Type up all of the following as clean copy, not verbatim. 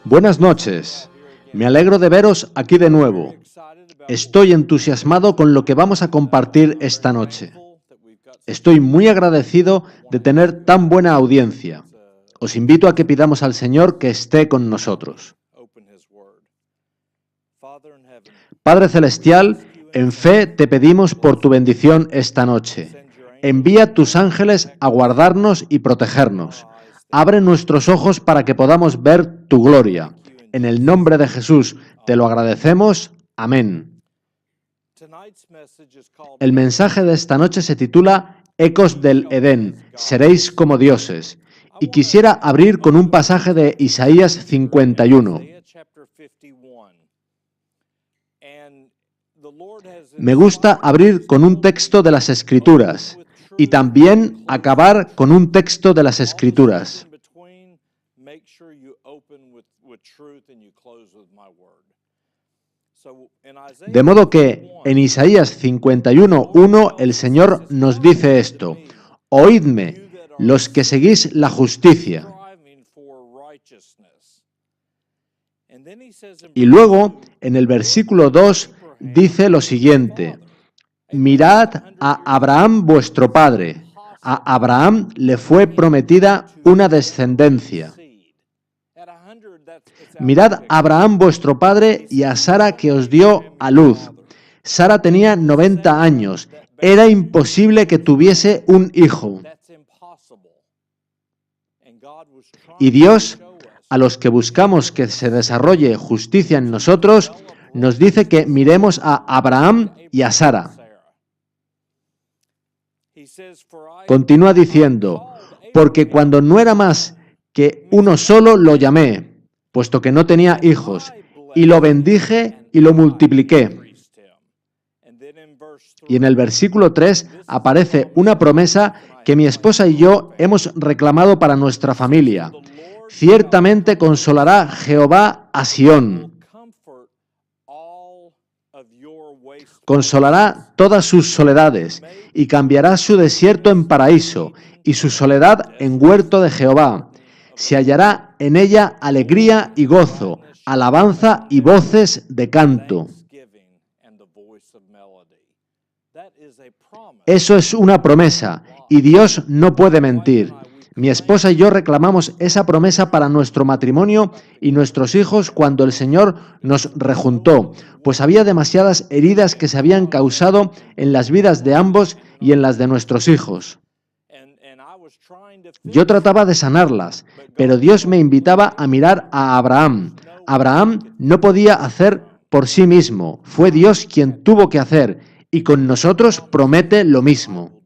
Buenas noches. Me alegro de veros aquí de nuevo. Estoy entusiasmado con lo que vamos a compartir esta noche. Estoy muy agradecido de tener tan buena audiencia. Os invito a que pidamos al Señor que esté con nosotros. Padre Celestial, en fe te pedimos por tu bendición esta noche. Envía tus ángeles a guardarnos y protegernos. Abre nuestros ojos para que podamos ver tu gloria. En el nombre de Jesús te lo agradecemos. Amén. El mensaje de esta noche se titula Ecos del Edén, seréis como dioses. Y quisiera abrir con un pasaje de Isaías 51. Me gusta abrir con un texto de las Escrituras y también acabar con un texto de las Escrituras. De modo que en Isaías 51:1 el Señor nos dice esto: Oídme, los que seguís la justicia. Y luego, en el versículo 2, dice lo siguiente: Mirad a Abraham vuestro padre. A Abraham le fue prometida una descendencia. Mirad a Abraham vuestro padre y a Sara que os dio a luz. Sara tenía 90 años. Era imposible que tuviese un hijo. Y Dios, a los que buscamos que se desarrolle justicia en nosotros, nos dice que miremos a Abraham y a Sara. Continúa diciendo, porque cuando no era más que uno solo lo llamé, puesto que no tenía hijos, y lo bendije y lo multipliqué. Y en el versículo 3 aparece una promesa que mi esposa y yo hemos reclamado para nuestra familia. Ciertamente consolará Jehová a Sión. Consolará todas sus soledades y cambiará su desierto en paraíso y su soledad en huerto de Jehová. Se hallará en ella alegría y gozo, alabanza y voces de canto. Eso es una promesa y Dios no puede mentir. Mi esposa y yo reclamamos esa promesa para nuestro matrimonio y nuestros hijos cuando el Señor nos rejuntó, pues había demasiadas heridas que se habían causado en las vidas de ambos y en las de nuestros hijos. Yo trataba de sanarlas, pero Dios me invitaba a mirar a Abraham. Abraham no podía hacer por sí mismo, fue Dios quien tuvo que hacer, y con nosotros promete lo mismo.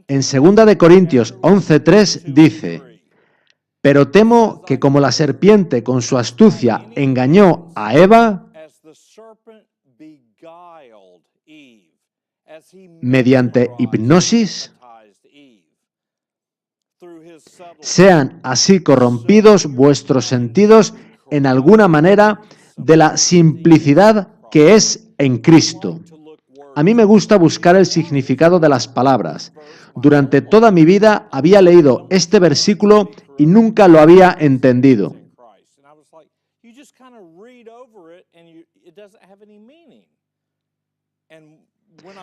En 2 Corintios 11:3 dice, pero temo que como la serpiente con su astucia engañó a Eva, mediante hipnosis, sean así corrompidos vuestros sentidos en alguna manera de la simplicidad que es en Cristo. A mí me gusta buscar el significado de las palabras. Durante toda mi vida había leído este versículo y nunca lo había entendido.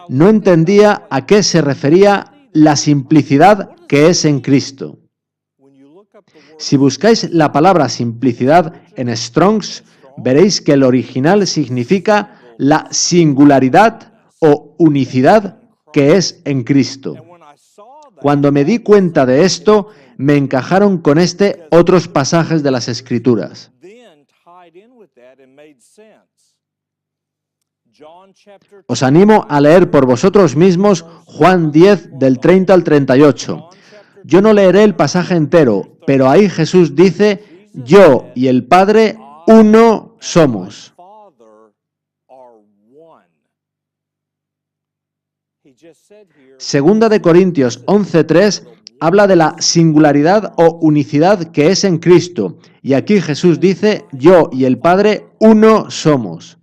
No entendía a qué se refería la simplicidad que es en Cristo. Si buscáis la palabra simplicidad en Strong's, veréis que el original significa la singularidad o unicidad que es en Cristo. Cuando me di cuenta de esto, me encajaron con otros pasajes de las Escrituras. Os animo a leer por vosotros mismos Juan 10 del 30 al 38. Yo no leeré el pasaje entero, pero ahí Jesús dice, yo y el Padre uno somos. Segunda de Corintios 11:3 habla de la singularidad o unicidad que es en Cristo, y aquí Jesús dice, yo y el Padre uno somos.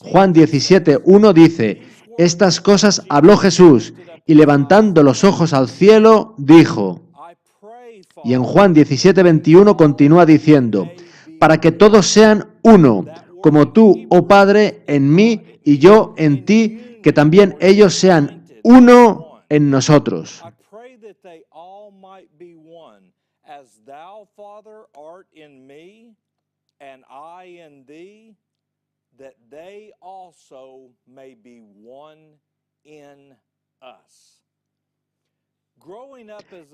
Juan 17:1 dice, estas cosas habló Jesús, y levantando los ojos al cielo, dijo, Y en Juan 17:21 continúa diciendo, para que todos sean uno, como tú, oh Padre, en mí y yo en ti, que también ellos sean uno en nosotros.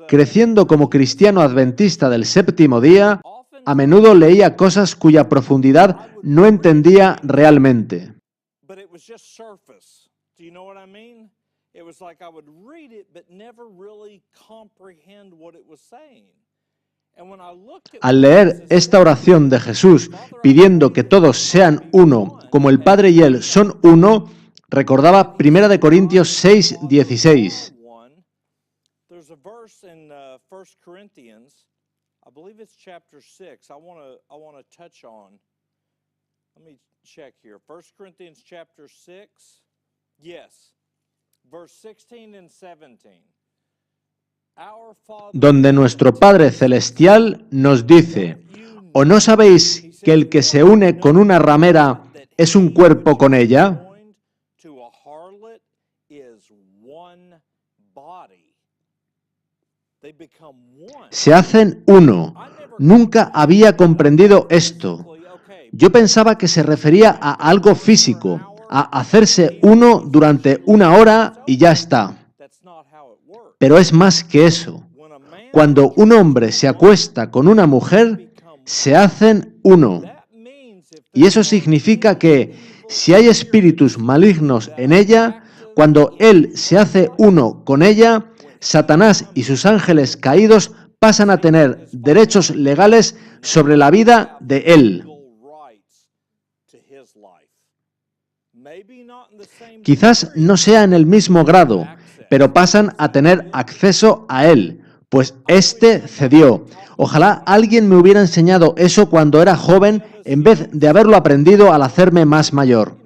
Creciendo como cristiano adventista del séptimo día, a menudo leía cosas cuya profundidad no entendía realmente. Al leer esta oración de Jesús pidiendo que todos sean uno, como el Padre y Él son uno, recordaba 1 Corintios 6:16. There's a verse in 1 Corinthians, I believe it's chapter 6. I want to touch on. Let me check here. 1 Corinthians chapter 6. Yes. Verse 16 and 17. Donde nuestro Padre Celestial nos dice, ¿o no sabéis que el que se une con una ramera es un cuerpo con ella? Se hacen uno. Nunca había comprendido esto. Yo pensaba que se refería a algo físico, a hacerse uno durante una hora y ya está. Pero es más que eso. Cuando un hombre se acuesta con una mujer, se hacen uno. Y eso significa que si hay espíritus malignos en ella, cuando él se hace uno con ella, Satanás y sus ángeles caídos pasan a tener derechos legales sobre la vida de él. Quizás no sea en el mismo grado, pero pasan a tener acceso a él, pues éste cedió. Ojalá alguien me hubiera enseñado eso cuando era joven en vez de haberlo aprendido al hacerme más mayor.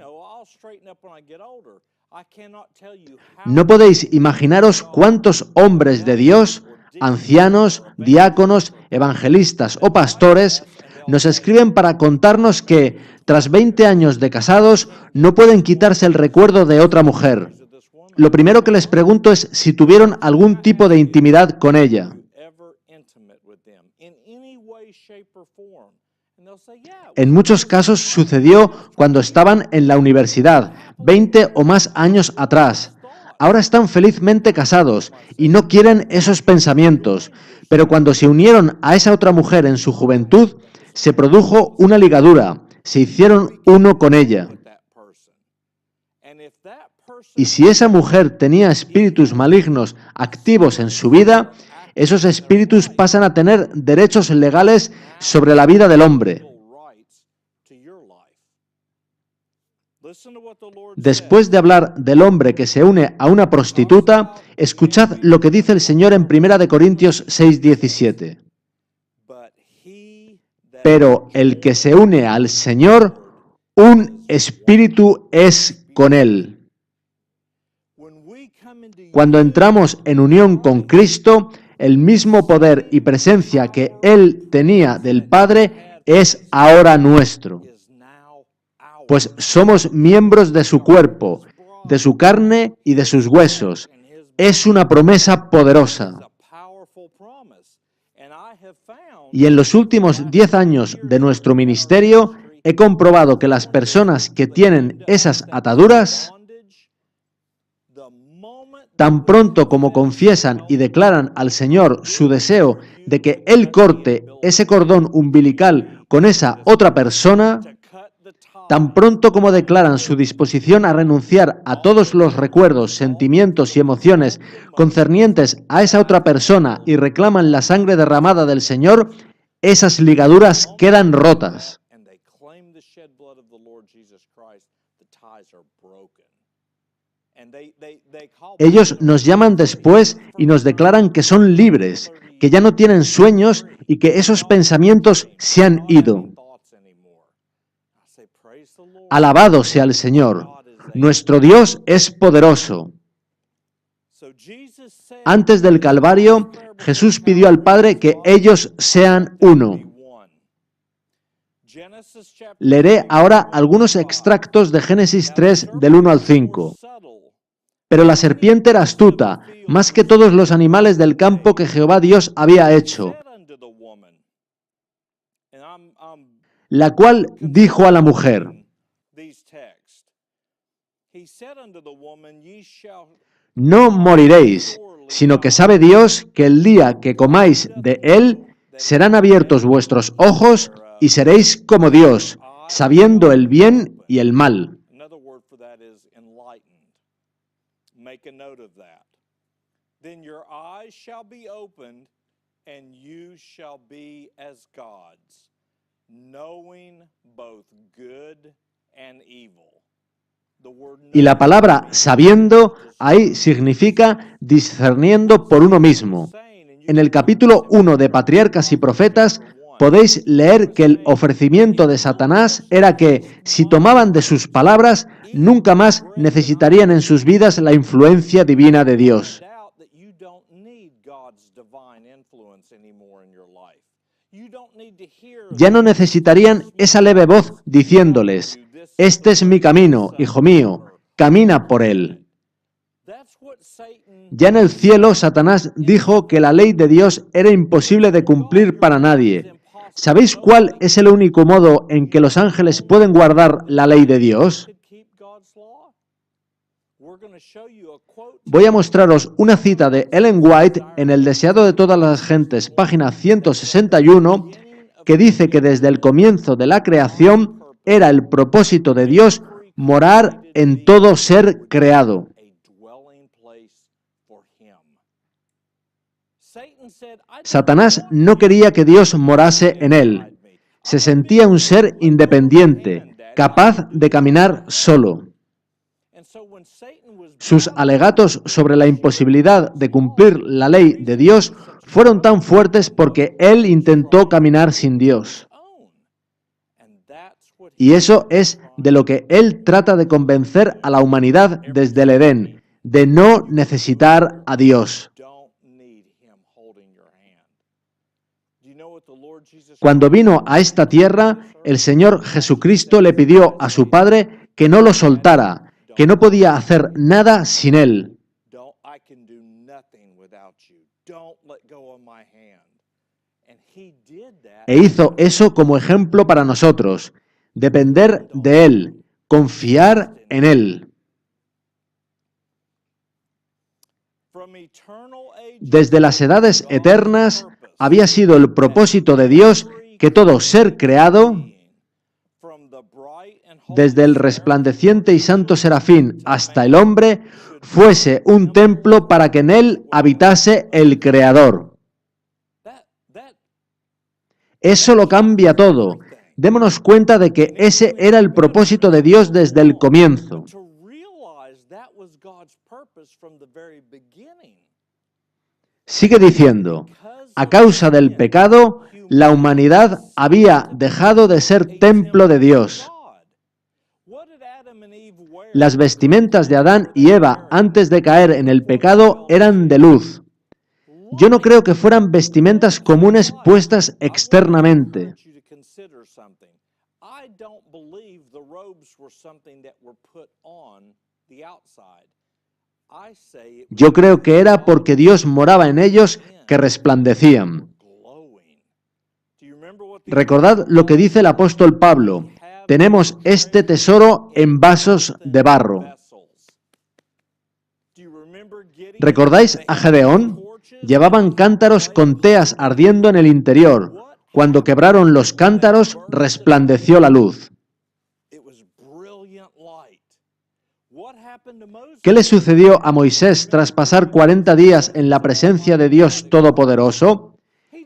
No podéis imaginaros cuántos hombres de Dios, ancianos, diáconos, evangelistas o pastores, nos escriben para contarnos que, tras 20 años de casados, no pueden quitarse el recuerdo de otra mujer. Lo primero que les pregunto es si tuvieron algún tipo de intimidad con ella. En muchos casos sucedió cuando estaban en la universidad, 20 o más años atrás. Ahora están felizmente casados y no quieren esos pensamientos, pero cuando se unieron a esa otra mujer en su juventud, se produjo una ligadura, se hicieron uno con ella. Y si esa mujer tenía espíritus malignos activos en su vida, esos espíritus pasan a tener derechos legales sobre la vida del hombre. Después de hablar del hombre que se une a una prostituta, escuchad lo que dice el Señor en 1 Corintios 6:17. Pero el que se une al Señor, un espíritu es con él. Cuando entramos en unión con Cristo, el mismo poder y presencia que Él tenía del Padre es ahora nuestro. Pues somos miembros de su cuerpo, de su carne y de sus huesos. Es una promesa poderosa. Y en los últimos 10 años de nuestro ministerio, he comprobado que las personas que tienen esas ataduras, tan pronto como confiesan y declaran al Señor su deseo de que Él corte ese cordón umbilical con esa otra persona, tan pronto como declaran su disposición a renunciar a todos los recuerdos, sentimientos y emociones concernientes a esa otra persona y reclaman la sangre derramada del Señor, esas ligaduras quedan rotas. Ellos nos llaman después y nos declaran que son libres, que ya no tienen sueños y que esos pensamientos se han ido. Alabado sea el Señor. Nuestro Dios es poderoso. Antes del Calvario, Jesús pidió al Padre que ellos sean uno. Leeré ahora algunos extractos de Génesis 3 del 1 al 5. Pero la serpiente era astuta, más que todos los animales del campo que Jehová Dios había hecho, la cual dijo a la mujer: no moriréis, sino que sabe Dios que el día que comáis de él, serán abiertos vuestros ojos y seréis como Dios, sabiendo el bien y el mal. Make a note of that. Then your eyes shall be opened, and you shall be as gods, knowing both good and evil. Y la palabra sabiendo ahí significa discerniendo por uno mismo. En el capítulo 1 de Patriarcas y Profetas podéis leer que el ofrecimiento de Satanás era que, si tomaban de sus palabras, nunca más necesitarían en sus vidas la influencia divina de Dios. Ya no necesitarían esa leve voz diciéndoles: este es mi camino, hijo mío, camina por él. Ya en el cielo, Satanás dijo que la ley de Dios era imposible de cumplir para nadie. ¿Sabéis cuál es el único modo en que los ángeles pueden guardar la ley de Dios? Voy a mostraros una cita de Ellen White en El deseado de todas las gentes, página 161, que dice que desde el comienzo de la creación era el propósito de Dios morar en todo ser creado. Satanás no quería que Dios morase en él. Se sentía un ser independiente, capaz de caminar solo. Sus alegatos sobre la imposibilidad de cumplir la ley de Dios fueron tan fuertes porque él intentó caminar sin Dios. Y eso es de lo que él trata de convencer a la humanidad desde el Edén, de no necesitar a Dios. Cuando vino a esta tierra, el Señor Jesucristo le pidió a su Padre que no lo soltara, que no podía hacer nada sin él. E hizo eso como ejemplo para nosotros: depender de él, confiar en él. Desde las edades eternas había sido el propósito de Dios que todo ser creado, desde el resplandeciente y santo serafín hasta el hombre, fuese un templo para que en él habitase el Creador. Eso lo cambia todo. Démonos cuenta de que ese era el propósito de Dios desde el comienzo. Sigue diciendo: a causa del pecado, la humanidad había dejado de ser templo de Dios. Las vestimentas de Adán y Eva antes de caer en el pecado eran de luz. Yo no creo que fueran vestimentas comunes puestas externamente. Yo creo que era porque Dios moraba en ellos que resplandecían. Recordad lo que dice el apóstol Pablo: tenemos este tesoro en vasos de barro. ¿Recordáis a Gedeón? Llevaban cántaros con teas ardiendo en el interior. Cuando quebraron los cántaros, resplandeció la luz. ¿Qué le sucedió a Moisés tras pasar 40 días en la presencia de Dios Todopoderoso?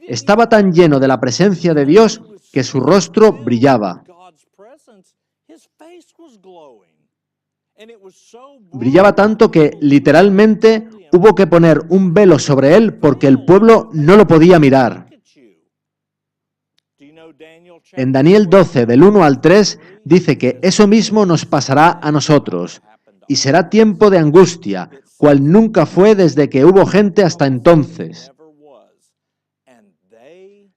Estaba tan lleno de la presencia de Dios que su rostro brillaba. Brillaba tanto que, literalmente, hubo que poner un velo sobre él porque el pueblo no lo podía mirar. En Daniel 12, del 1 al 3, dice que eso mismo nos pasará a nosotros. y será tiempo de angustia, cual nunca fue desde que hubo gente hasta entonces.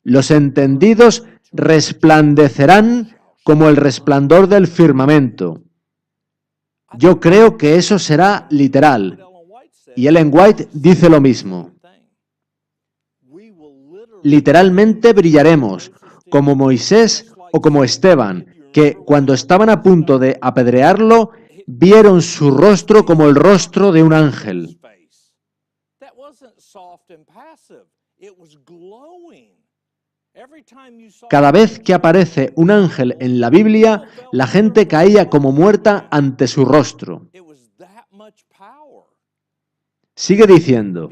Los entendidos resplandecerán como el resplandor del firmamento. Yo creo que eso será literal, y Ellen White dice lo mismo. Literalmente brillaremos, como Moisés o como Esteban, que cuando estaban a punto de apedrearlo, vieron su rostro como el rostro de un ángel. Cada vez que aparece un ángel en la Biblia, la gente caía como muerta ante su rostro. Sigue diciendo,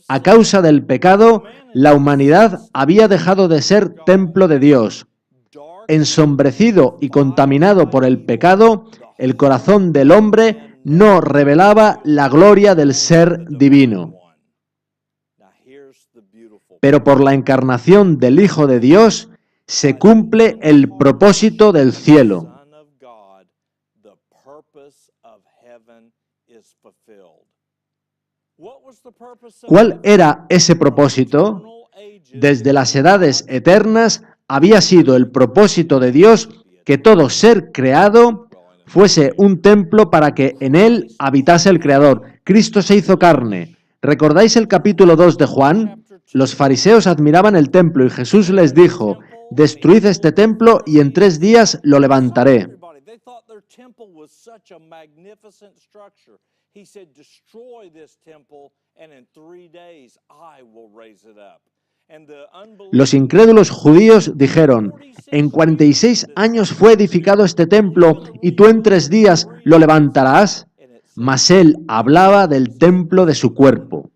a causa del pecado, la humanidad había dejado de ser templo de Dios. Ensombrecido y contaminado por el pecado, el corazón del hombre no revelaba la gloria del ser divino. Pero por la encarnación del Hijo de Dios se cumple el propósito del cielo. ¿Cuál era ese propósito? Desde las edades eternas había sido el propósito de Dios que todo ser creado fuese un templo para que en él habitase el Creador. Cristo se hizo carne. ¿Recordáis el capítulo 2 de Juan? Los fariseos admiraban el templo y Jesús les dijo, destruid este templo y en 3 días lo levantaré. Los incrédulos judíos dijeron, en 46 años fue edificado este templo y tú en 3 días lo levantarás. Mas él hablaba del templo de su cuerpo.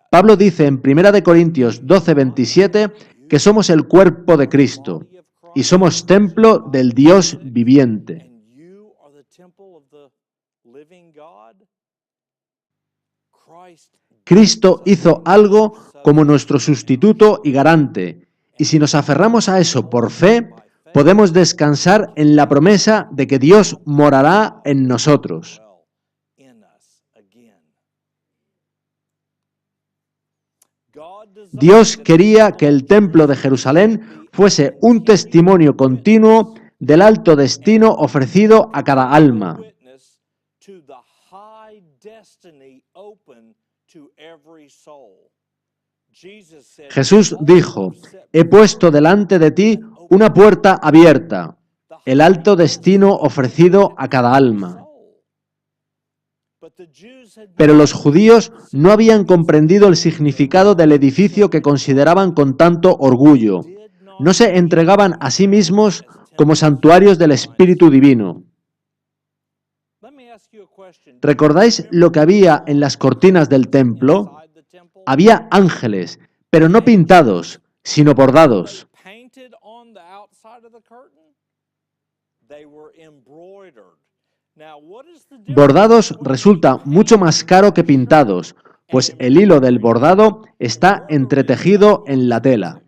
Pablo dice en 1 Corintios 12:27 que somos el cuerpo de Cristo y somos templo del Dios viviente. Cristo hizo algo como nuestro sustituto y garante, y si nos aferramos a eso por fe, podemos descansar en la promesa de que Dios morará en nosotros. Dios quería que el templo de Jerusalén fuese un testimonio continuo del alto destino ofrecido a cada alma. Jesús dijo, he puesto delante de ti una puerta abierta, el alto destino ofrecido a cada alma. Pero los judíos no habían comprendido el significado del edificio que consideraban con tanto orgullo. No se entregaban a sí mismos como santuarios del Espíritu Divino. ¿Recordáis lo que había en las cortinas del templo? Había ángeles, pero no pintados, sino bordados. Bordados resulta mucho más caro que pintados, pues el hilo del bordado está entretejido en la tela.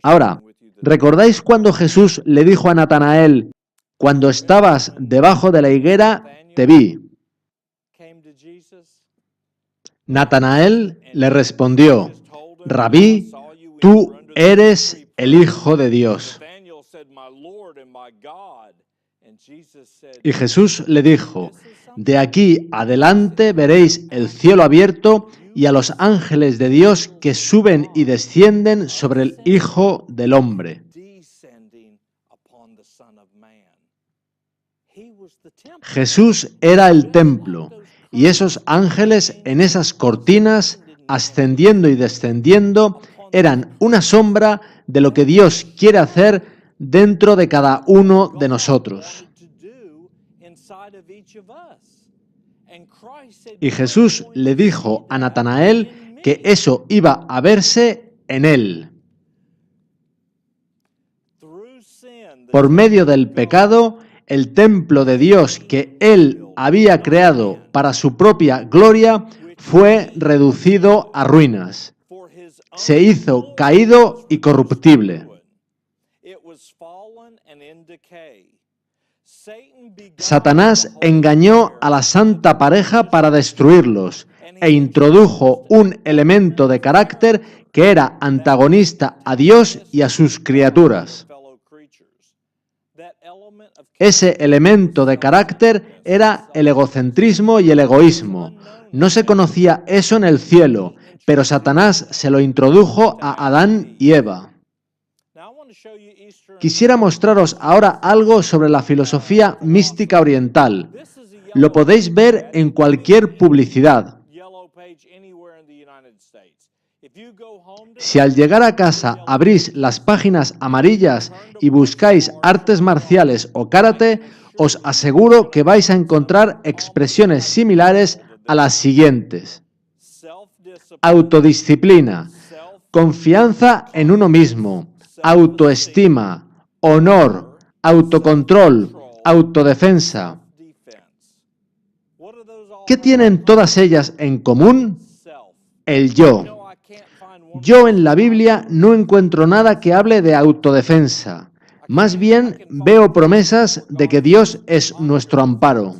Ahora, ¿recordáis cuando Jesús le dijo a Natanael, cuando estabas debajo de la higuera, te vi? Natanael le respondió, Rabí, tú eres el Hijo de Dios. Y Jesús le dijo, de aquí adelante veréis el cielo abierto y a los ángeles de Dios que suben y descienden sobre el Hijo del Hombre. Jesús era el templo, y esos ángeles en esas cortinas, ascendiendo y descendiendo, eran una sombra de lo que Dios quiere hacer dentro de cada uno de nosotros. Y Jesús le dijo a Natanael que eso iba a verse en él. Por medio del pecado, el templo de Dios que él había creado para su propia gloria fue reducido a ruinas. Se hizo caído y corruptible. Satanás engañó a la santa pareja para destruirlos e introdujo un elemento de carácter que era antagonista a Dios y a sus criaturas. Ese elemento de carácter era el egocentrismo y el egoísmo. No se conocía eso en el cielo, pero Satanás se lo introdujo a Adán y Eva. Quisiera mostraros ahora algo sobre la filosofía mística oriental. Lo podéis ver en cualquier publicidad. Si al llegar a casa abrís las páginas amarillas y buscáis artes marciales o karate, os aseguro que vais a encontrar expresiones similares a las siguientes: autodisciplina, confianza en uno mismo, autoestima, honor, autocontrol, autodefensa. ¿Qué tienen todas ellas en común? El yo. Yo en la Biblia no encuentro nada que hable de autodefensa. Más bien veo promesas de que Dios es nuestro amparo.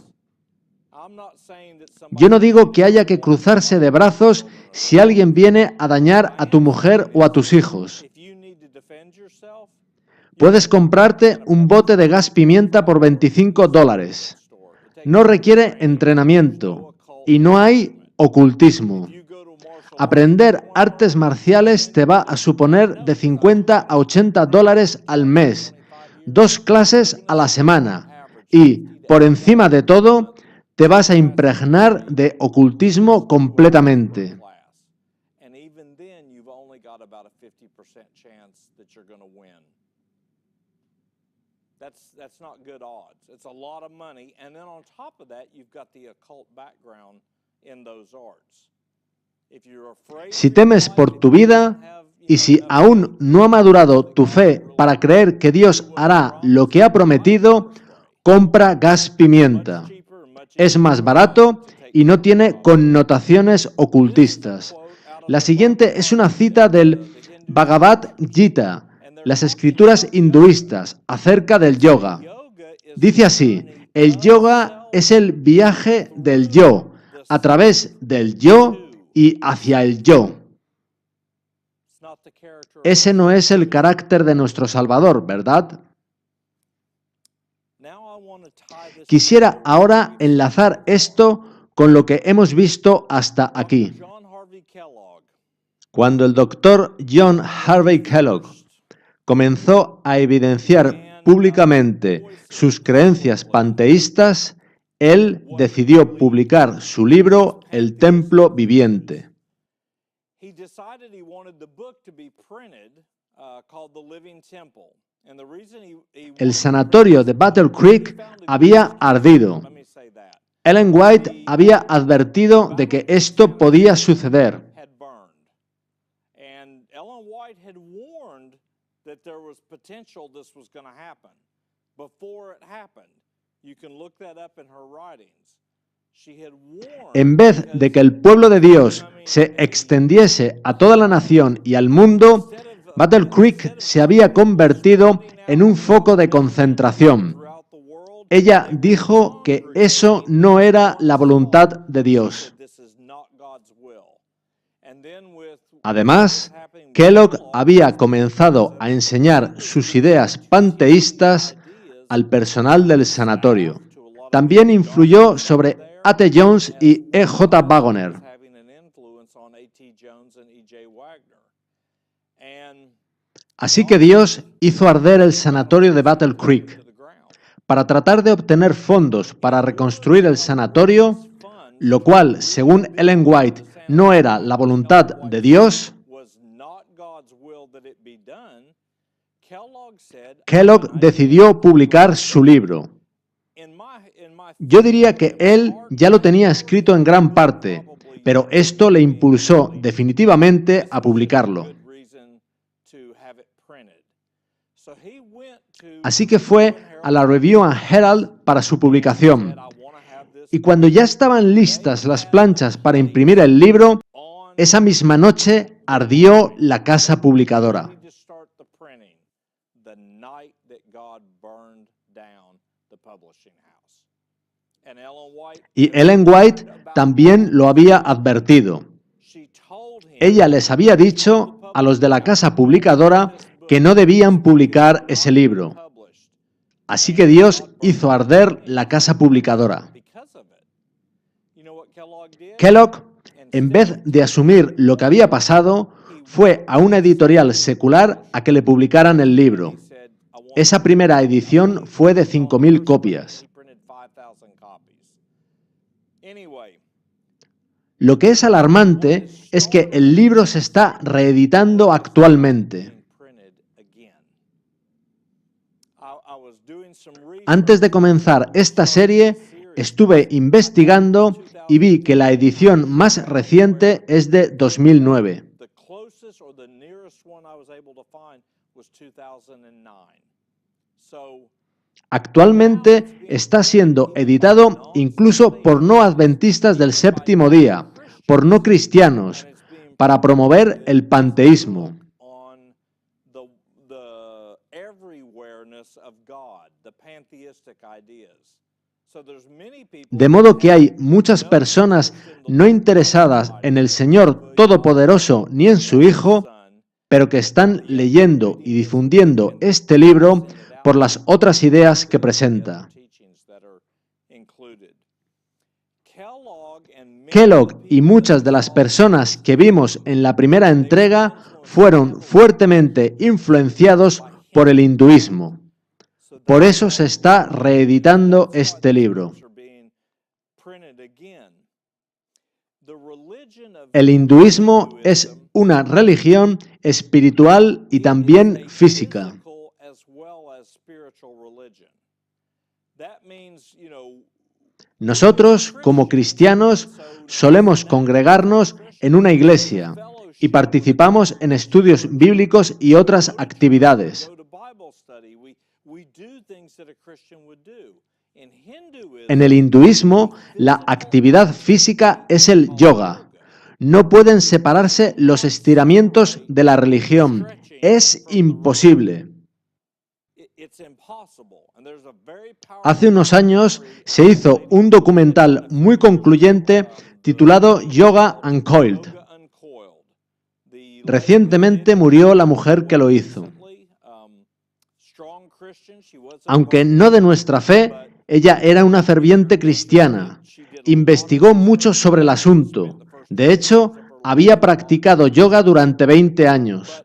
Yo no digo que haya que cruzarse de brazos si alguien viene a dañar a tu mujer o a tus hijos. Puedes comprarte un bote de gas pimienta por $25. No requiere entrenamiento y no hay ocultismo. Aprender artes marciales te va a suponer de $50 a $80 al mes, 2 clases a la semana y, por encima de todo, te vas a impregnar de ocultismo completamente. That's not good odds. It's a lot of money, and then on top of that, you've got the occult background in those arts. Si temes por tu vida y si aún no ha madurado tu fe para creer que Dios hará lo que ha prometido, compra gas pimienta. Es más barato y no tiene connotaciones ocultistas. La siguiente es una cita del Bhagavad Gita, las escrituras hinduistas, acerca del yoga. Dice así: el yoga es el viaje del yo, a través del yo y hacia el yo. Ese no es el carácter de nuestro Salvador, ¿verdad? Quisiera ahora enlazar esto con lo que hemos visto hasta aquí. Cuando el doctor John Harvey Kellogg comenzó a evidenciar públicamente sus creencias panteístas, él decidió publicar su libro El Templo Viviente. El sanatorio de Battle Creek había ardido. Ellen White había advertido de que esto podía suceder. En vez de que el pueblo de Dios se extendiese a toda la nación y al mundo, Battle Creek se había convertido en un foco de concentración. Ella dijo que eso no era la voluntad de Dios. Además, Kellogg había comenzado a enseñar sus ideas panteístas al personal del sanatorio. También influyó sobre A.T. Jones y E.J. Waggoner. Así que Dios hizo arder el sanatorio de Battle Creek. Para tratar de obtener fondos para reconstruir el sanatorio, lo cual, según Ellen White, no era la voluntad de Dios, Kellogg decidió publicar su libro. Yo diría que él ya lo tenía escrito en gran parte, pero esto le impulsó definitivamente a publicarlo. So he went to Así que fue a la Review and Herald para su publicación. said, I want to have this Y cuando ya estaban listas las planchas para imprimir el libro, on. esa misma noche ardió la casa publicadora. We just start the printing the night that God burned down the publishing house. And Ellen White, Y Ellen White también lo había advertido. she told him Ella les había dicho a los de la casa publicadora que no debían publicar ese libro. published Así que Dios hizo arder la casa publicadora. because of it. You know what Kellogg did? Kellogg, en vez de asumir lo que había pasado, fue a una editorial secular a que le publicaran el libro. He said, I want Esa primera edición fue de 5.000 copias. he printed 5,000 copies. Anyway, Lo que es alarmante es que el libro se está reeditando actualmente. being printed again. I was doing some research. Antes de comenzar esta serie, estuve investigando y vi que la edición más reciente es de 2009. The closest or the nearest one I was able to find was 2009. So Actualmente está siendo editado incluso por no adventistas del séptimo día, por no cristianos, it's being para promover el panteísmo. on the everywhereness of God, the pantheistic ideas. So there's many people De modo que hay muchas personas no interesadas en el Señor Todopoderoso ni en su Hijo, Son, pero que están leyendo y difundiendo este libro por las otras ideas que presenta. teachings that are included. Kellogg y muchas de las personas que vimos en la primera entrega fueron fuertemente influenciados por el hinduismo. Por eso se está reeditando este libro. El hinduismo es una religión espiritual y también física. Nosotros, como cristianos, solemos congregarnos en una iglesia y participamos en estudios bíblicos y otras actividades. En el hinduismo, la actividad física es el yoga. No pueden separarse los estiramientos de la religión. Es imposible. Hace unos años se hizo un documental muy concluyente titulado Yoga Uncoiled. Recientemente murió la mujer que lo hizo. Aunque no de nuestra fe, ella era una ferviente cristiana. Investigó mucho sobre el asunto. De hecho, había practicado yoga durante 20 años.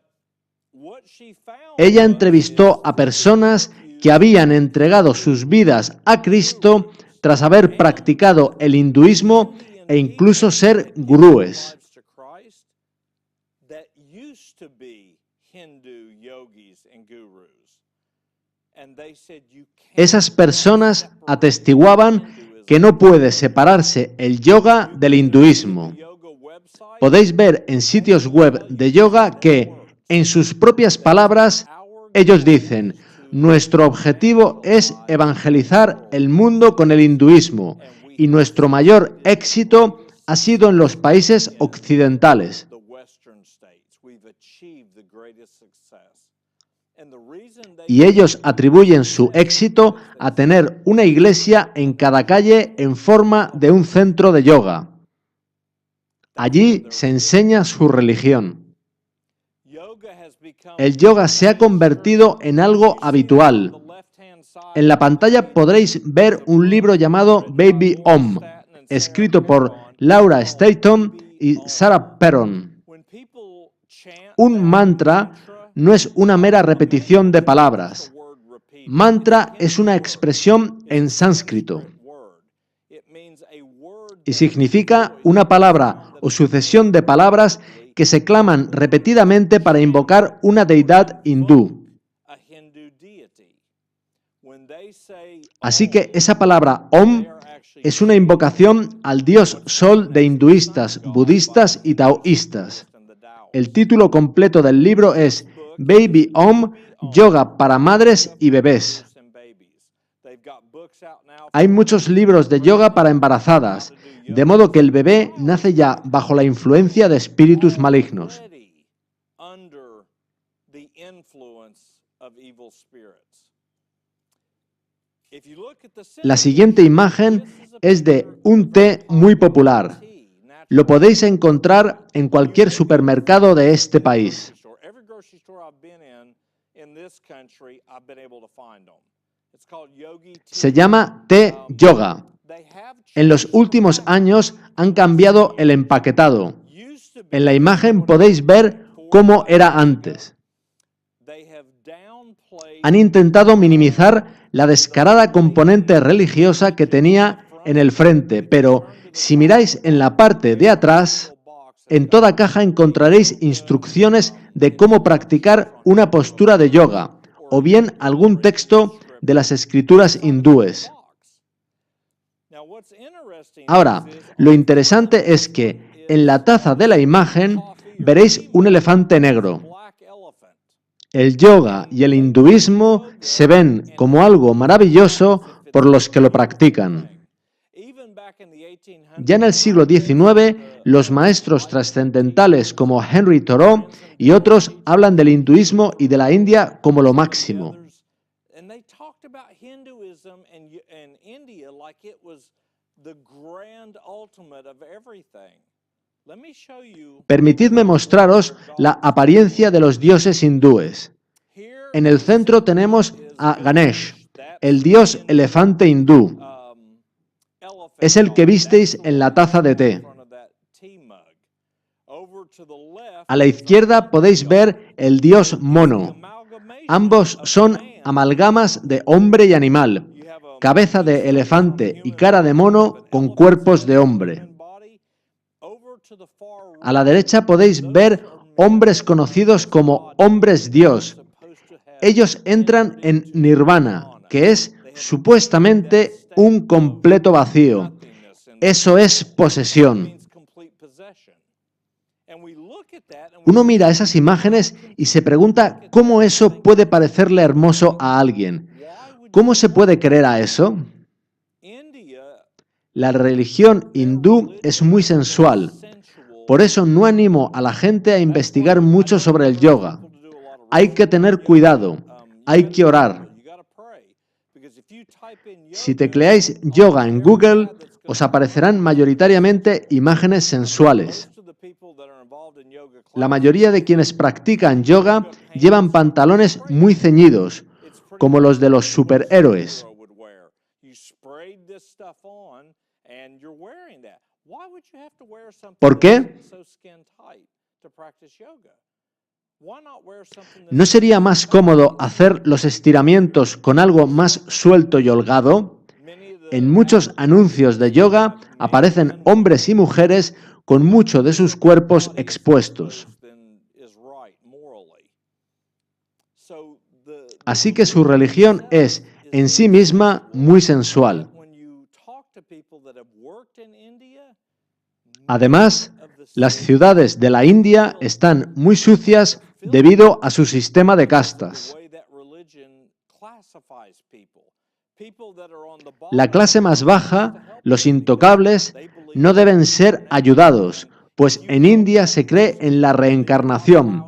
Ella entrevistó a personas que habían entregado sus vidas a Cristo tras haber practicado el hinduismo e incluso ser gurúes. Esas personas atestiguaban que no puede separarse el yoga del hinduismo. Podéis ver en sitios web de yoga que, en sus propias palabras, ellos dicen: nuestro objetivo es evangelizar el mundo con el hinduismo y nuestro mayor éxito ha sido en los países occidentales. Y ellos atribuyen su éxito a tener una iglesia en cada calle en forma de un centro de yoga. Allí se enseña su religión. El yoga se ha convertido en algo habitual. En la pantalla podréis ver un libro llamado Baby Om, escrito por Laura Staton y Sarah Perron. Un mantra no es una mera repetición de palabras. Mantra es una expresión en sánscrito y significa una palabra o sucesión de palabras que se claman repetidamente para invocar una deidad hindú. Así que esa palabra Om es una invocación al dios sol de hinduistas, budistas y taoístas. El título completo del libro es Baby Om, yoga para madres y bebés. Hay muchos libros de yoga para embarazadas, de modo que el bebé nace ya bajo la influencia de espíritus malignos. La siguiente imagen es de un té muy popular. Lo podéis encontrar en cualquier supermercado de este país. Se llama té yoga. En los últimos años han cambiado el empaquetado. En la imagen podéis ver cómo era antes. Han intentado minimizar la descarada componente religiosa que tenía en el frente, pero si miráis en la parte de atrás, en toda caja encontraréis instrucciones de cómo practicar una postura de yoga, o bien algún texto de las escrituras hindúes. Ahora, lo interesante es que en la taza de la imagen veréis un elefante negro. El yoga y el hinduismo se ven como algo maravilloso por los que lo practican. Ya en el siglo XIX, los maestros trascendentales como Henry Thoreau y otros hablan del hinduismo y de la India como lo máximo. Permitidme mostraros la apariencia de los dioses hindúes. En el centro tenemos a Ganesh, el dios elefante hindú. Es el que visteis en la taza de té. A la izquierda podéis ver el dios mono. Ambos son amalgamas de hombre y animal, cabeza de elefante y cara de mono con cuerpos de hombre. A la derecha podéis ver hombres conocidos como hombres Dios. Ellos entran en nirvana, que es supuestamente un completo vacío. Eso es posesión. Uno mira esas imágenes y se pregunta cómo eso puede parecerle hermoso a alguien. ¿Cómo se puede creer a eso? La religión hindú es muy sensual. Por eso no animo a la gente a investigar mucho sobre el yoga. Hay que tener cuidado. Hay que orar. Si tecleáis yoga en Google, os aparecerán mayoritariamente imágenes sensuales. La mayoría de quienes practican yoga llevan pantalones muy ceñidos, como los de los superhéroes. ¿Por qué? ¿No sería más cómodo hacer los estiramientos con algo más suelto y holgado? En muchos anuncios de yoga aparecen hombres y mujeres con mucho de sus cuerpos expuestos. Así que su religión es, en sí misma, muy sensual. Además, las ciudades de la India están muy sucias debido a su sistema de castas. La clase más baja, los intocables, no deben ser ayudados, pues en India se cree en la reencarnación,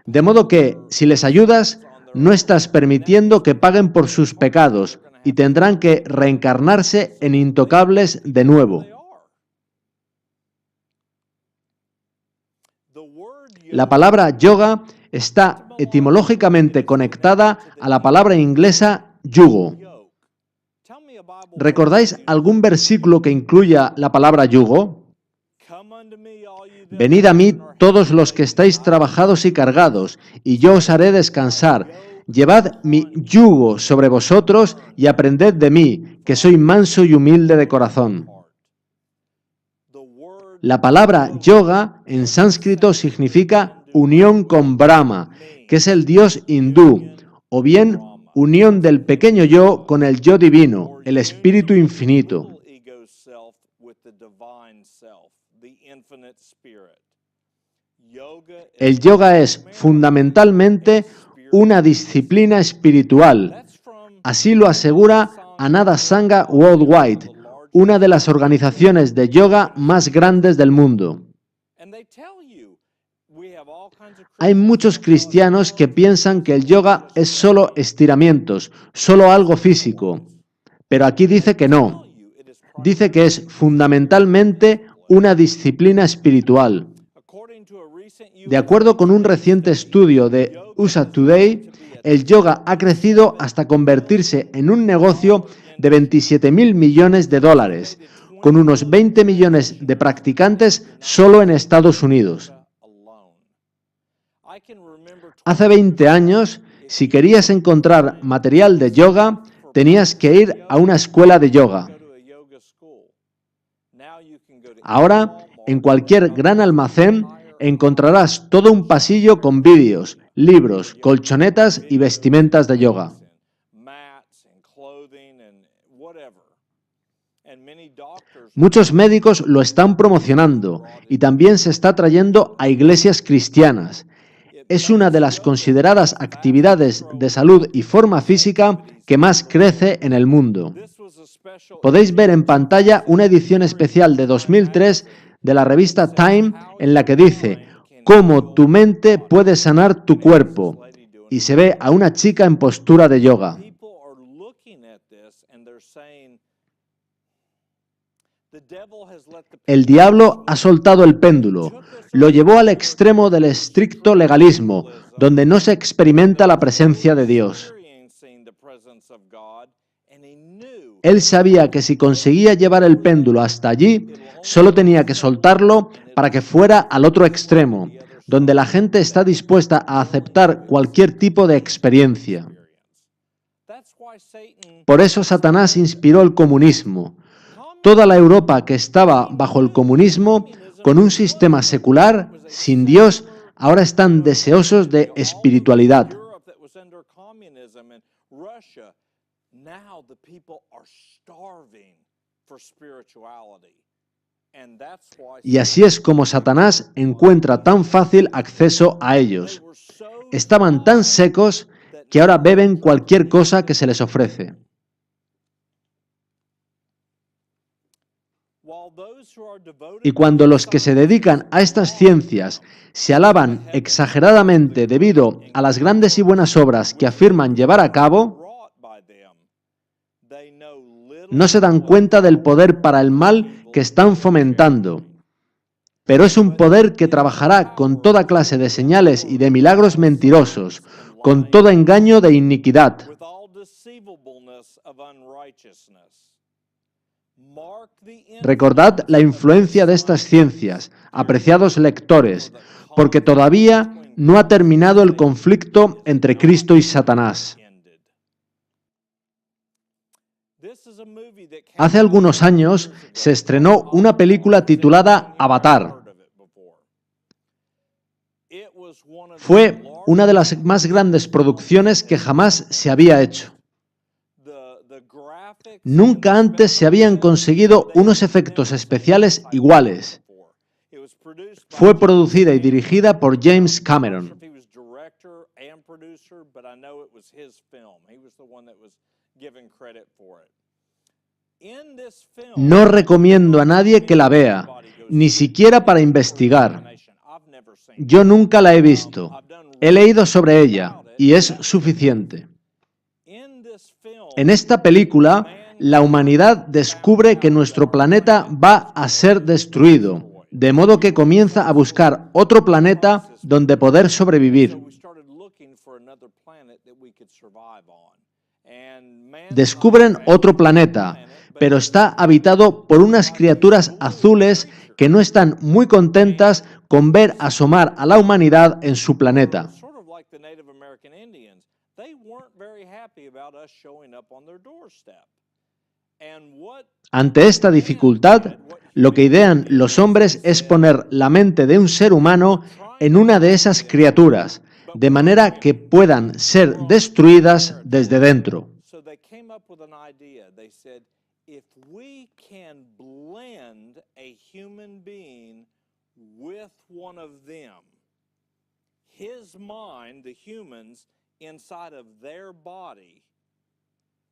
de modo que, si les ayudas, no estás permitiendo que paguen por sus pecados y tendrán que reencarnarse en intocables de nuevo. La palabra yoga está etimológicamente conectada a la palabra inglesa yugo. ¿Recordáis algún versículo que incluya la palabra yugo? Venid a mí todos los que estáis trabajados y cargados, y yo os haré descansar. Llevad mi yugo sobre vosotros y aprended de mí, que soy manso y humilde de corazón. La palabra yoga en sánscrito significa unión con Brahma, que es el dios hindú, o bien unión del pequeño yo con el yo divino, el espíritu infinito. El yoga es fundamentalmente una disciplina espiritual. Así lo asegura Ananda Sangha Worldwide, una de las organizaciones de yoga más grandes del mundo. Hay muchos cristianos que piensan que el yoga es solo estiramientos, solo algo físico, pero aquí dice que no. Dice que es fundamentalmente una disciplina espiritual. De acuerdo con un reciente estudio de USA Today, el yoga ha crecido hasta convertirse en un negocio de 27.000 millones de dólares, con unos 20 millones de practicantes solo en Estados Unidos. Hace 20 años, si querías encontrar material de yoga, tenías que ir a una escuela de yoga. Ahora, en cualquier gran almacén, encontrarás todo un pasillo con vídeos, libros, colchonetas y vestimentas de yoga. Muchos médicos lo están promocionando y también se está trayendo a iglesias cristianas. Es una de las consideradas actividades de salud y forma física que más crece en el mundo. Podéis ver en pantalla una edición especial de 2003 de la revista Time en la que dice cómo tu mente puede sanar tu cuerpo y se ve a una chica en postura de yoga. El diablo ha soltado el péndulo, lo llevó al extremo del estricto legalismo, donde no se experimenta la presencia de Dios. Él sabía que si conseguía llevar el péndulo hasta allí, solo tenía que soltarlo para que fuera al otro extremo, donde la gente está dispuesta a aceptar cualquier tipo de experiencia. Por eso Satanás inspiró el comunismo. Toda la Europa que estaba bajo el comunismo, con un sistema secular, sin Dios, ahora están deseosos de espiritualidad. Y así es como Satanás encuentra tan fácil acceso a ellos. Estaban tan secos que ahora beben cualquier cosa que se les ofrece. Y cuando los que se dedican a estas ciencias se alaban exageradamente debido a las grandes y buenas obras que afirman llevar a cabo, no se dan cuenta del poder para el mal que están fomentando. Pero es un poder que trabajará con toda clase de señales y de milagros mentirosos, con todo engaño de iniquidad. Recordad la influencia de estas ciencias, apreciados lectores, porque todavía no ha terminado el conflicto entre Cristo y Satanás. Hace algunos años se estrenó una película titulada Avatar. Fue una de las más grandes producciones que jamás se había hecho. Nunca antes se habían conseguido unos efectos especiales iguales. Fue producida y dirigida por James Cameron. No recomiendo a nadie que la vea, ni siquiera para investigar. Yo nunca la he visto. He leído sobre ella y es suficiente. En esta película, la humanidad descubre que nuestro planeta va a ser destruido, de modo que comienza a buscar otro planeta donde poder sobrevivir. Descubren otro planeta, pero está habitado por unas criaturas azules que no están muy contentas con ver asomar a la humanidad en su planeta. Ante esta dificultad, lo que idean los hombres es poner la mente de un ser humano en una de esas criaturas, de manera que puedan ser destruidas desde dentro. with one of them, his mind, the humans, inside of their body,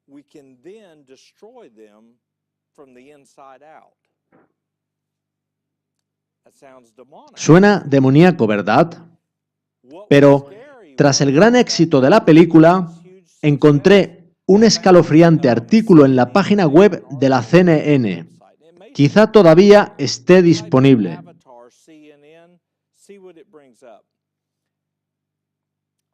we can then destroy them from the inside out. That sounds demonic. Suena demoníaco, ¿verdad? What Pero was scary tras el was gran that éxito de la película, huge encontré un escalofriante artículo en la página web de la CNN. Quizá todavía esté disponible. Avatar CNN, see what it brings up.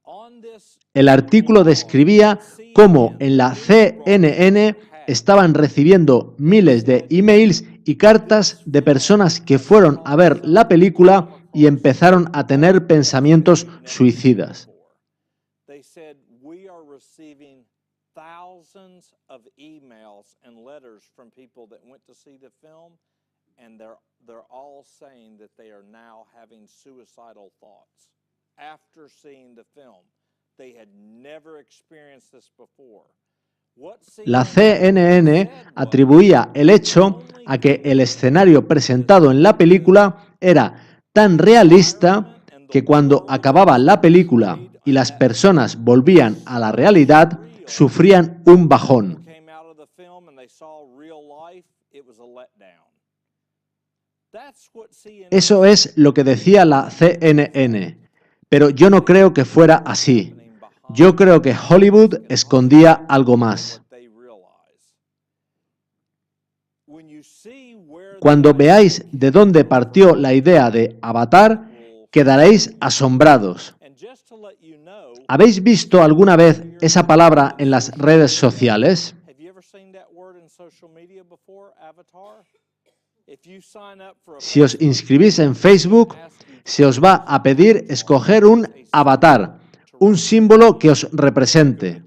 On this El artículo describía cómo en la CNN estaban recibiendo miles de emails y cartas de personas que fueron a ver la película y empezaron a tener pensamientos suicidas. They said we are receiving thousands of emails and letters from people that went to see the film, and they're all saying that they are now having suicidal thoughts after seeing the film. They had never experienced this before. La CNN atribuía el hecho a que el escenario presentado en la película era tan realista que cuando acababa la película y las personas volvían a la realidad, sufrían un bajón. Eso es lo que decía la CNN, pero yo no creo que fuera así. Yo creo que Hollywood escondía algo más. Cuando veáis de dónde partió la idea de Avatar, quedaréis asombrados. ¿Habéis visto alguna vez esa palabra en las redes sociales? Si os inscribís en Facebook, se os va a pedir escoger un avatar, un símbolo que os represente.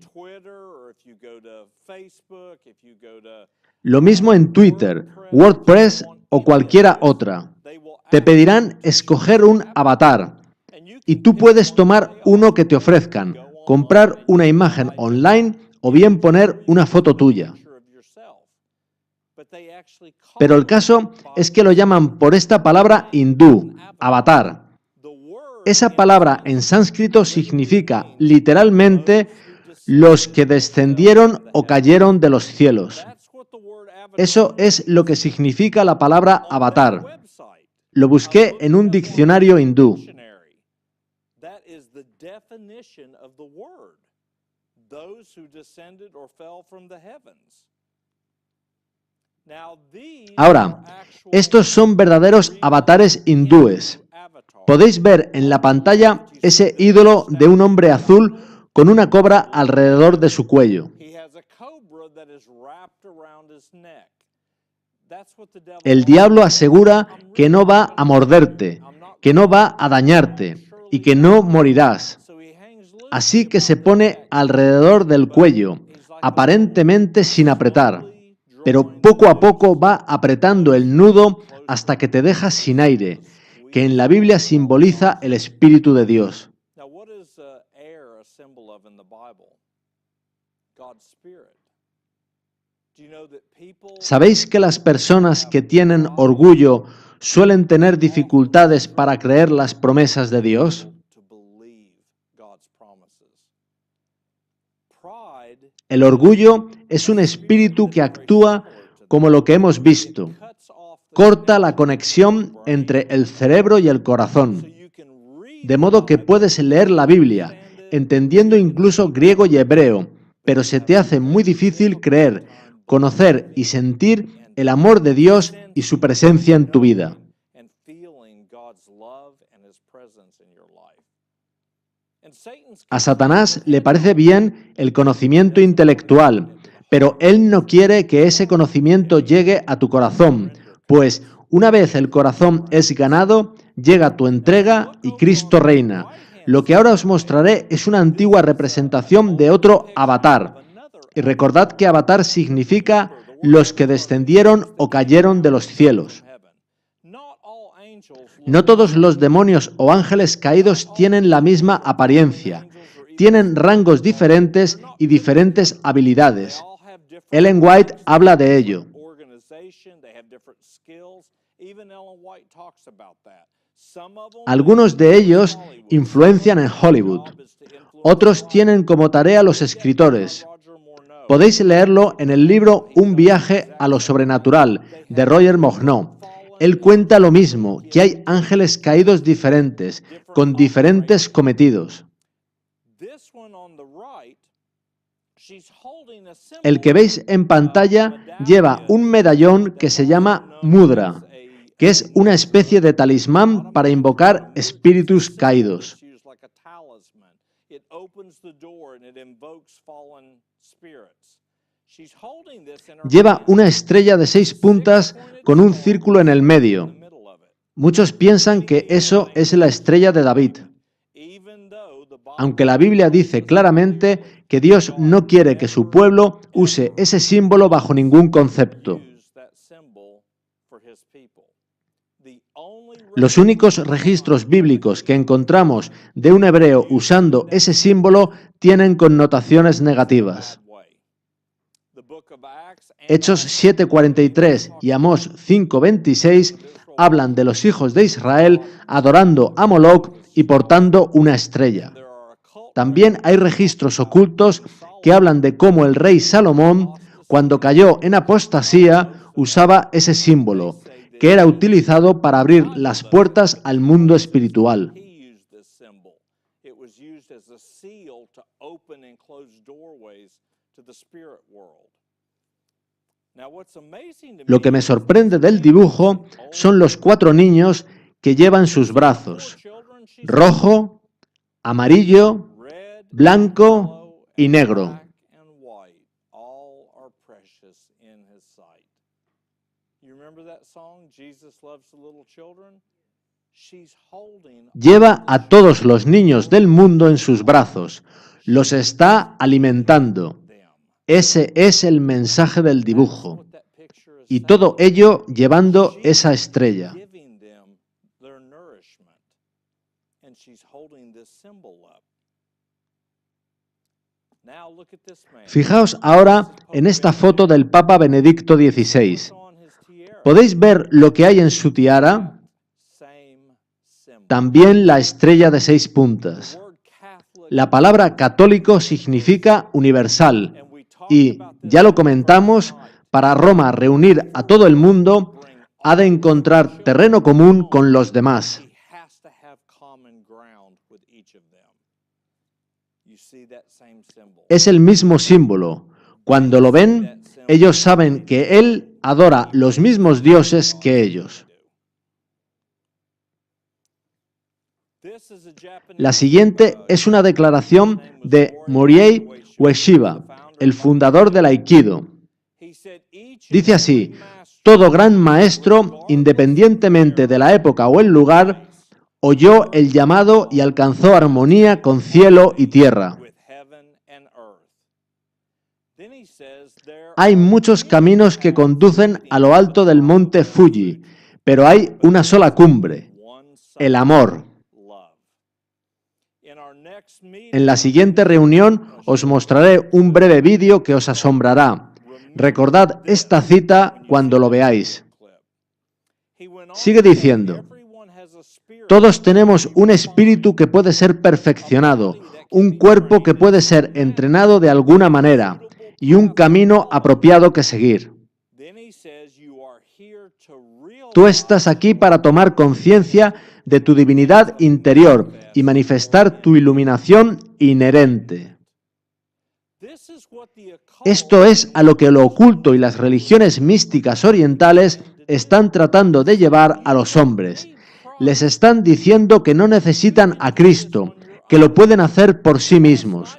Lo mismo en Twitter, WordPress o cualquiera otra. Te pedirán escoger un avatar y tú puedes tomar uno que te ofrezcan, comprar una imagen online o bien poner una foto tuya. Pero el caso es que lo llaman por esta palabra hindú, avatar. Esa palabra en sánscrito significa literalmente los que descendieron o cayeron de los cielos. Eso es lo que significa la palabra avatar. Lo busqué en un diccionario hindú. Ahora, estos son verdaderos avatares hindúes. Podéis ver en la pantalla ese ídolo de un hombre azul con una cobra alrededor de su cuello. El diablo asegura que no va a morderte, que no va a dañarte y que no morirás. Así que se pone alrededor del cuello, aparentemente sin apretar, pero poco a poco va apretando el nudo hasta que te deja sin aire, que en la Biblia simboliza el Espíritu de Dios. ¿Sabéis que las personas que tienen orgullo suelen tener dificultades para creer las promesas de Dios? El orgullo es un espíritu que actúa como lo que hemos visto. Corta la conexión entre el cerebro y el corazón. De modo que puedes leer la Biblia, entendiendo incluso griego y hebreo, pero se te hace muy difícil creer, conocer y sentir el amor de Dios y su presencia en tu vida. A Satanás le parece bien el conocimiento intelectual, pero él no quiere que ese conocimiento llegue a tu corazón, pues una vez el corazón es ganado, llega tu entrega y Cristo reina. Lo que ahora os mostraré es una antigua representación de otro avatar. Y recordad que avatar significa los que descendieron o cayeron de los cielos. No todos los demonios o ángeles caídos tienen la misma apariencia. Tienen rangos diferentes y diferentes habilidades. Ellen White habla de ello. Algunos de ellos influencian en Hollywood. Otros tienen como tarea los escritores. Podéis leerlo en el libro Un viaje a lo sobrenatural, de Roger Morneau. Él cuenta lo mismo, que hay ángeles caídos diferentes, con diferentes cometidos. El que veis en pantalla lleva un medallón que se llama mudra, que es una especie de talismán para invocar espíritus caídos. Lleva una estrella de 6 puntas con un círculo en el medio. Muchos piensan que eso es la estrella de David, aunque la Biblia dice claramente que Dios no quiere que su pueblo use ese símbolo bajo ningún concepto. Los únicos registros bíblicos que encontramos de un hebreo usando ese símbolo tienen connotaciones negativas. Hechos 7:43 y Amós 5:26 hablan de los hijos de Israel adorando a Moloc y portando una estrella. También hay registros ocultos que hablan de cómo el rey Salomón, cuando cayó en apostasía, usaba ese símbolo, que era utilizado para abrir las puertas al mundo espiritual. Lo que me sorprende del dibujo son los 4 niños que llevan sus brazos: rojo, amarillo, blanco y negro. Lleva a todos los niños del mundo en sus brazos, los está alimentando. Ese es el mensaje del dibujo. Y todo ello llevando esa estrella. Fijaos ahora en esta foto del Papa Benedicto XVI. ¿Podéis ver lo que hay en su tiara? También la estrella de 6 puntas. La palabra católico significa universal y, ya lo comentamos, para Roma reunir a todo el mundo ha de encontrar terreno común con los demás. Es el mismo símbolo. Cuando lo ven, ellos saben que Él adora los mismos dioses que ellos. La siguiente es una declaración de Moriei Ueshiba, el fundador del Aikido. Dice así: todo gran maestro, independientemente de la época o el lugar, oyó el llamado y alcanzó armonía con cielo y tierra. Hay muchos caminos que conducen a lo alto del monte Fuji, pero hay una sola cumbre: el amor. En la siguiente reunión os mostraré un breve vídeo que os asombrará. Recordad esta cita cuando lo veáis. Sigue diciendo: todos tenemos un espíritu que puede ser perfeccionado, un cuerpo que puede ser entrenado de alguna manera y un camino apropiado que seguir. Tú estás aquí para tomar conciencia de tu divinidad interior y manifestar tu iluminación inherente. Esto es a lo que lo oculto y las religiones místicas orientales están tratando de llevar a los hombres. Les están diciendo que no necesitan a Cristo, que lo pueden hacer por sí mismos.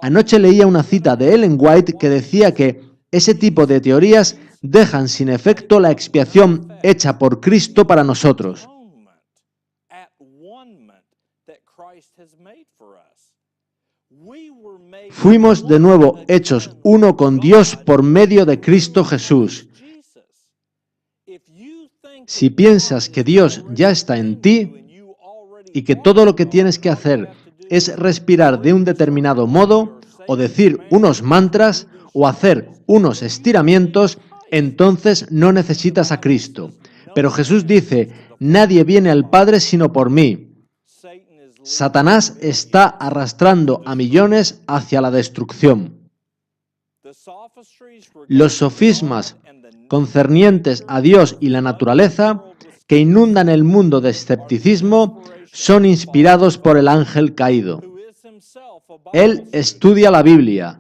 Anoche leía una cita de Ellen White que decía que ese tipo de teorías dejan sin efecto la expiación hecha por Cristo para nosotros. Fuimos de nuevo hechos uno con Dios por medio de Cristo Jesús. Si piensas que Dios ya está en ti y que todo lo que tienes que hacer es respirar de un determinado modo, o decir unos mantras, o hacer unos estiramientos, entonces no necesitas a Cristo. Pero Jesús dice, nadie viene al Padre sino por mí. Satanás está arrastrando a millones hacia la destrucción. Los sofismas concernientes a Dios y la naturaleza, que inundan el mundo de escepticismo, son inspirados por el ángel caído. Él estudia la Biblia,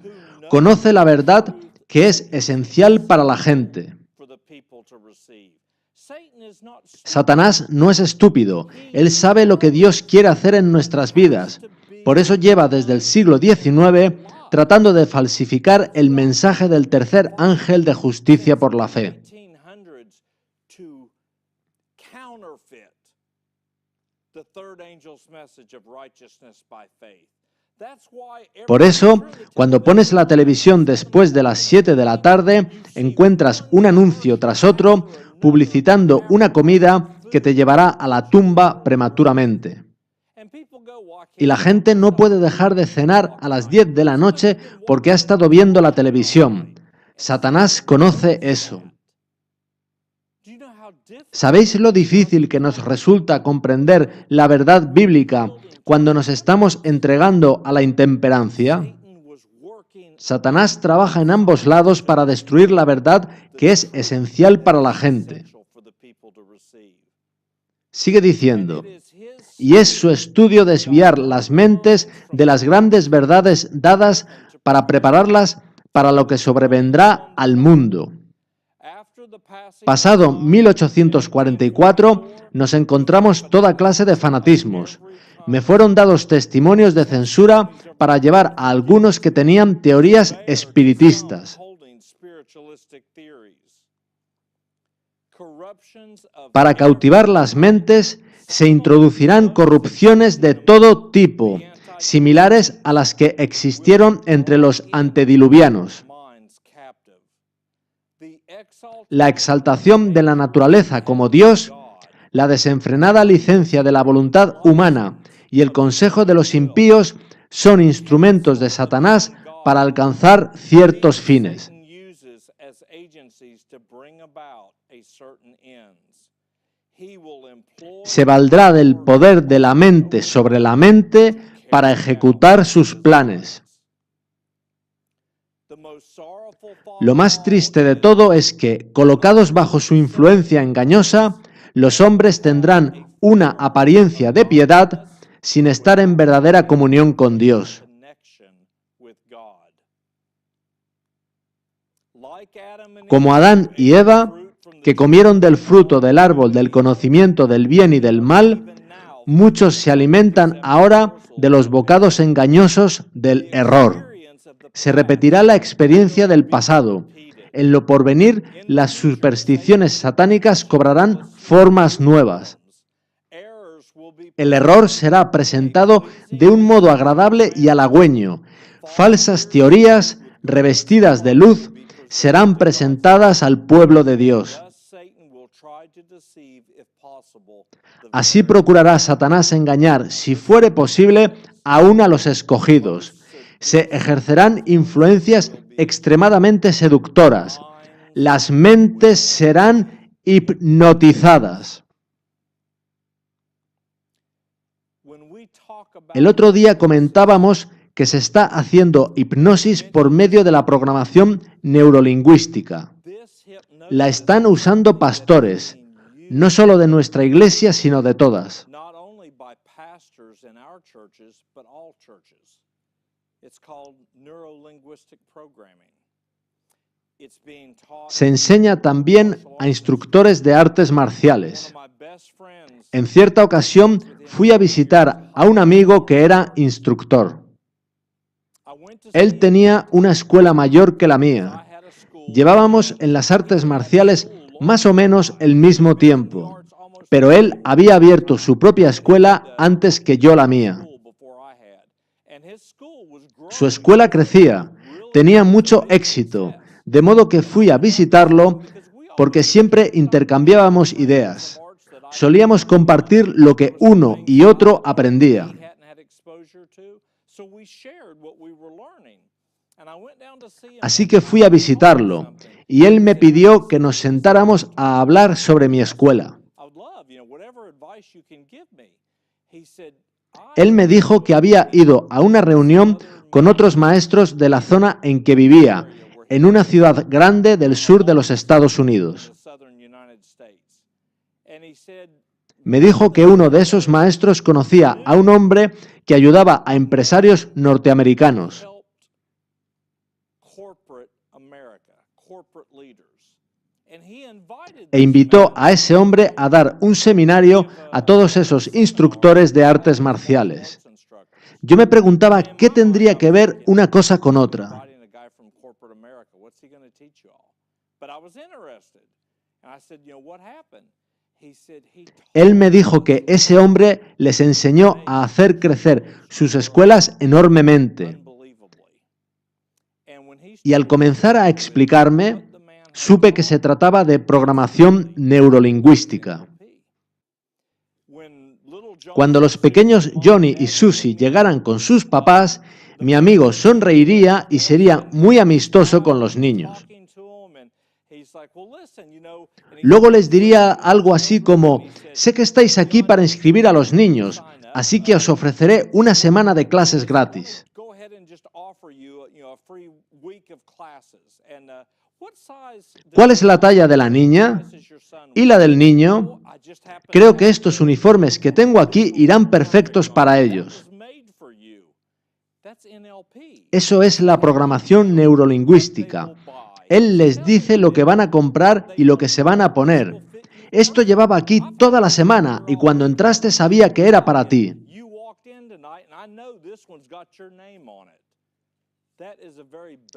conoce la verdad que es esencial para la gente. Satanás no es estúpido, él sabe lo que Dios quiere hacer en nuestras vidas. Por eso lleva desde el siglo XIX tratando de falsificar el mensaje del tercer ángel de justicia por la fe. Por eso, cuando pones la televisión después de las 7 de la tarde, encuentras un anuncio tras otro publicitando una comida que te llevará a la tumba prematuramente. Y la gente no puede dejar de cenar a las 10 de la noche porque ha estado viendo la televisión. Satanás conoce eso. ¿Sabéis lo difícil que nos resulta comprender la verdad bíblica cuando nos estamos entregando a la intemperancia? Satanás trabaja en ambos lados para destruir la verdad que es esencial para la gente. Sigue diciendo, y es su estudio desviar las mentes de las grandes verdades dadas para prepararlas para lo que sobrevendrá al mundo. Pasado 1844, nos encontramos toda clase de fanatismos. Me fueron dados testimonios de censura para llevar a algunos que tenían teorías espiritistas. Para cautivar las mentes, se introducirán corrupciones de todo tipo, similares a las que existieron entre los antediluvianos. La exaltación de la naturaleza como Dios, la desenfrenada licencia de la voluntad humana y el consejo de los impíos son instrumentos de Satanás para alcanzar ciertos fines. Se valdrá del poder de la mente sobre la mente para ejecutar sus planes. Lo más triste de todo es que, colocados bajo su influencia engañosa, los hombres tendrán una apariencia de piedad sin estar en verdadera comunión con Dios. Como Adán y Eva, que comieron del fruto del árbol del conocimiento del bien y del mal, muchos se alimentan ahora de los bocados engañosos del error. Se repetirá la experiencia del pasado. En lo porvenir, las supersticiones satánicas cobrarán formas nuevas. El error será presentado de un modo agradable y halagüeño. Falsas teorías, revestidas de luz, serán presentadas al pueblo de Dios. Así procurará Satanás engañar, si fuere posible, aún a los escogidos. Se ejercerán influencias extremadamente seductoras. Las mentes serán hipnotizadas. El otro día comentábamos que se está haciendo hipnosis por medio de la programación neurolingüística. La están usando pastores, no solo de nuestra iglesia, sino de todas. Se enseña también a instructores de artes marciales. En cierta ocasión fui a visitar a un amigo que era instructor. Él tenía una escuela mayor que la mía. Llevábamos en las artes marciales más o menos el mismo tiempo, pero él había abierto su propia escuela antes que yo la mía. Su escuela crecía, tenía mucho éxito, de modo que fui a visitarlo porque siempre intercambiábamos ideas. Solíamos compartir lo que uno y otro aprendía. Así que fui a visitarlo y él me pidió que nos sentáramos a hablar sobre mi escuela. Él me dijo que había ido a una reunión con otros maestros de la zona en que vivía, en una ciudad grande del sur de los Estados Unidos. Me dijo que uno de esos maestros conocía a un hombre que ayudaba a empresarios norteamericanos. E invitó a ese hombre a dar un seminario a todos esos instructores de artes marciales. Yo me preguntaba qué tendría que ver una cosa con otra. Él me dijo que ese hombre les enseñó a hacer crecer sus escuelas enormemente. Y al comenzar a explicarme, supe que se trataba de programación neurolingüística. Cuando los pequeños Johnny y Susie llegaran con sus papás, mi amigo sonreiría y sería muy amistoso con los niños. Luego les diría algo así como: sé que estáis aquí para inscribir a los niños, así que os ofreceré una semana de clases gratis. ¿Cuál es la talla de la niña? ¿Y la del niño? Creo que estos uniformes que tengo aquí irán perfectos para ellos. Eso es la programación neurolingüística. Él les dice lo que van a comprar y lo que se van a poner. Esto llevaba aquí toda la semana y cuando entraste sabía que era para ti.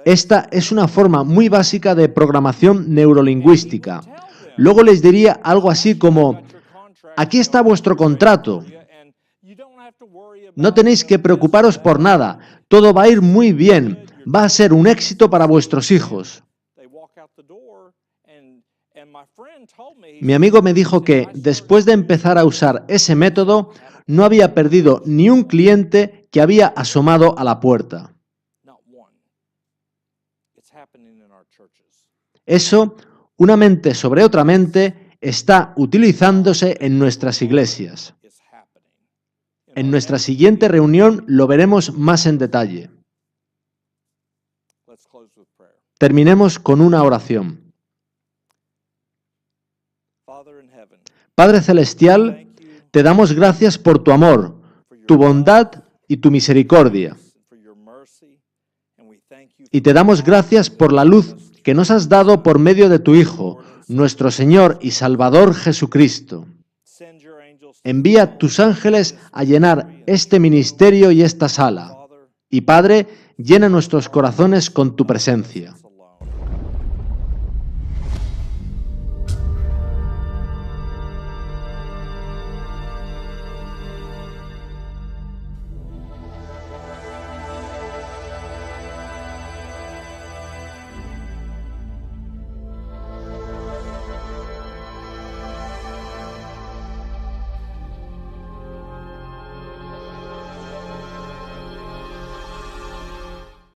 Esta es una forma muy básica de programación neurolingüística. Luego les diría algo así como: aquí está vuestro contrato. No tenéis que preocuparos por nada. Todo va a ir muy bien. Va a ser un éxito para vuestros hijos. Mi amigo me dijo que, después de empezar a usar ese método, no había perdido ni un cliente que había asomado a la puerta. Eso, una mente sobre otra mente, está utilizándose en nuestras iglesias. En nuestra siguiente reunión lo veremos más en detalle. Terminemos con una oración. Padre Celestial, te damos gracias por tu amor, tu bondad y tu misericordia. Y te damos gracias por la luz que nos has dado por medio de tu Hijo, nuestro Señor y Salvador Jesucristo. Envía tus ángeles a llenar este ministerio y esta sala. Y Padre, llena nuestros corazones con tu presencia.